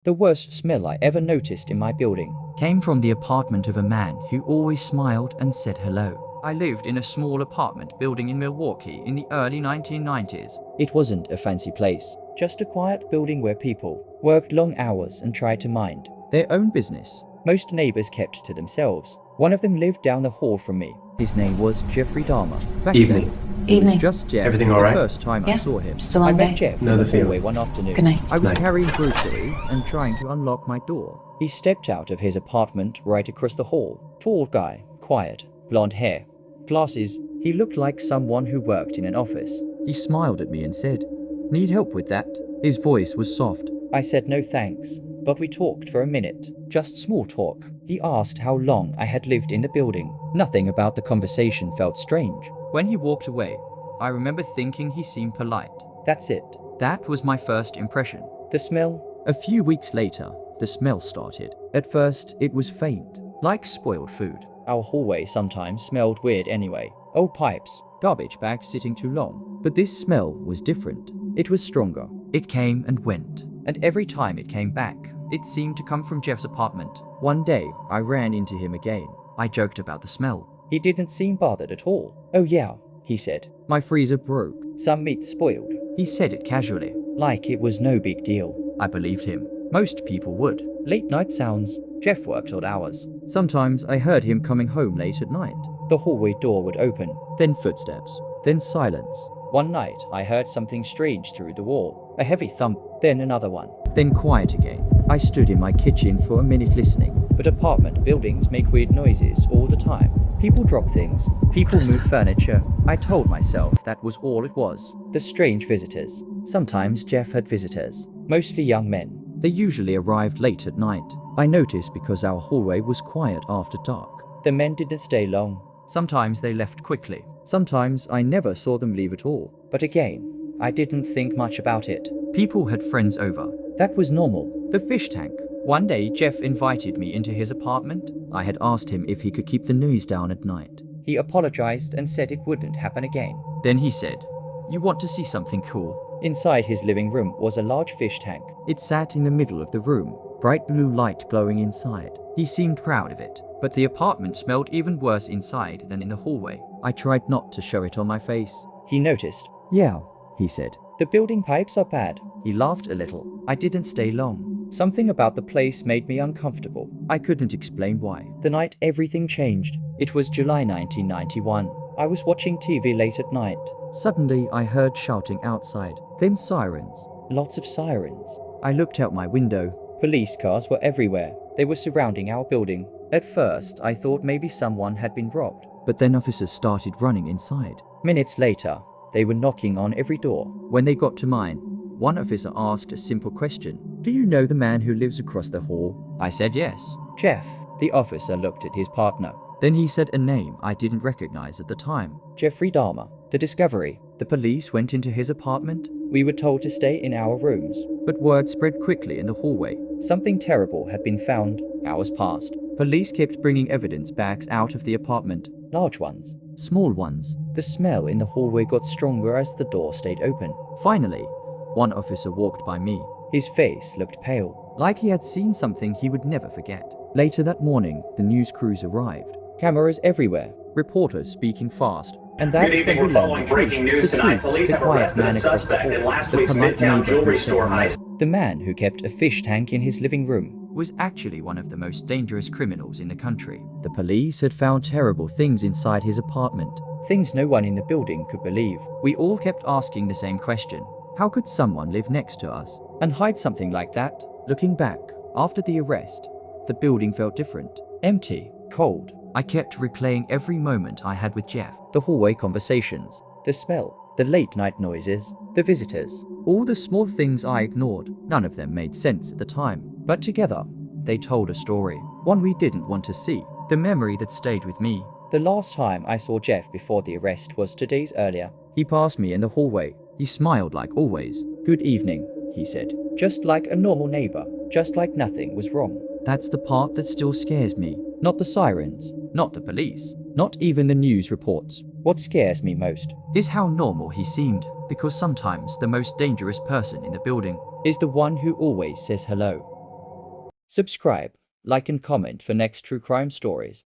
The worst smell I ever noticed in my building came from the apartment of a man who always smiled and said hello. I lived in a small apartment building in Milwaukee in the early 1990s. It wasn't a fancy place, just a quiet building where people worked long hours and tried to mind their own business. Most neighbors kept to themselves. One of them lived down the hall from me. His name was Jeffrey Dahmer. Back Evening. then, he was just Jeff. Everything all right? The first time I saw him, just a long I met day. Jeff Know in the the hallway feeling. one afternoon. Good night. I was Night. carrying groceries and trying to unlock my door. He stepped out of his apartment right across the hall. Tall guy, quiet, blonde hair, glasses. He looked like someone who worked in an office. He smiled at me and said, "Need help with that?" His voice was soft. I said no thanks, but we talked for a minute, just small talk. He asked how long I had lived in the building. Nothing about the conversation felt strange. When he walked away, I remember thinking he seemed polite. That's it. That was my first impression. The smell? A few weeks later, the smell started. At first, it was faint, like spoiled food. Our hallway sometimes smelled weird anyway. Old pipes, garbage bags sitting too long. But this smell was different. It was stronger. It came and went. And every time it came back, it seemed to come from Jeff's apartment. One day, I ran into him again. I joked about the smell. He didn't seem bothered at all. "Oh yeah," he said. "My freezer broke. Some meat spoiled." He said it casually, like it was no big deal. I believed him. Most people would. Late night sounds. Jeff worked odd hours. Sometimes I heard him coming home late at night. The hallway door would open, then footsteps, then silence. One night, I heard something strange through the wall. A heavy thump, then another one, then quiet again. I stood in my kitchen for a minute listening. But apartment buildings make weird noises all the time. People drop things. People move furniture. I told myself that was all it was. The strange visitors. Sometimes Jeff had visitors. Mostly young men. They usually arrived late at night. I noticed because our hallway was quiet after dark. The men didn't stay long. Sometimes they left quickly. Sometimes I never saw them leave at all. But again, I didn't think much about it. People had friends over. That was normal. The fish tank. One day, Jeff invited me into his apartment. I had asked him if he could keep the noise down at night. He apologized and said it wouldn't happen again. Then he said, "You want to see something cool?" Inside his living room was a large fish tank. It sat in the middle of the room, bright blue light glowing inside. He seemed proud of it. But the apartment smelled even worse inside than in the hallway. I tried not to show it on my face. He noticed. "Yeah," he said. "The building pipes are bad." He laughed a little. I didn't stay long. Something about the place made me uncomfortable. I couldn't explain why. The night everything changed. It was July 1991. I was watching TV late at night. Suddenly, I heard shouting outside. Then sirens. Lots of sirens. I looked out my window. Police cars were everywhere. They were surrounding our building. At first, I thought maybe someone had been robbed. But then officers started running inside. Minutes later, they were knocking on every door. When they got to mine, one officer asked a simple question. "Do you know the man who lives across the hall?" I said yes. "Jeff." The officer looked at his partner. Then he said a name I didn't recognize at the time. "Jeffrey Dahmer." The discovery. The police went into his apartment. We were told to stay in our rooms. But word spread quickly in the hallway. Something terrible had been found. Hours passed. Police kept bringing evidence bags out of the apartment. Large ones. Small ones. The smell in the hallway got stronger as the door stayed open. Finally, one officer walked by me. His face looked pale, like he had seen something he would never forget. Later that morning, the news crews arrived. Cameras everywhere. Reporters speaking fast. And that's when we learned the truth. The truth. The quiet man across the hall. The polite neighbor who said hello. The man who kept a fish tank in his living room was actually one of the most dangerous criminals in the country. The police had found terrible things inside his apartment. Things no one in the building could believe. We all kept asking the same question. How could someone live next to us and hide something like that? Looking back, after the arrest, the building felt different. Empty. Cold. I kept replaying every moment I had with Jeff. The hallway conversations. The smell. The late night noises. The visitors. All the small things I ignored. None of them made sense at the time. But together, they told a story. One we didn't want to see. The memory that stayed with me. The last time I saw Jeff before the arrest was 2 days earlier. He passed me in the hallway. He smiled like always. "Good evening," he said. Just like a normal neighbor. Just like nothing was wrong. That's the part that still scares me. Not the sirens. Not the police. Not even the news reports. What scares me most is how normal he seemed. Because sometimes the most dangerous person in the building is the one who always says hello. Subscribe, like and comment for next true crime stories.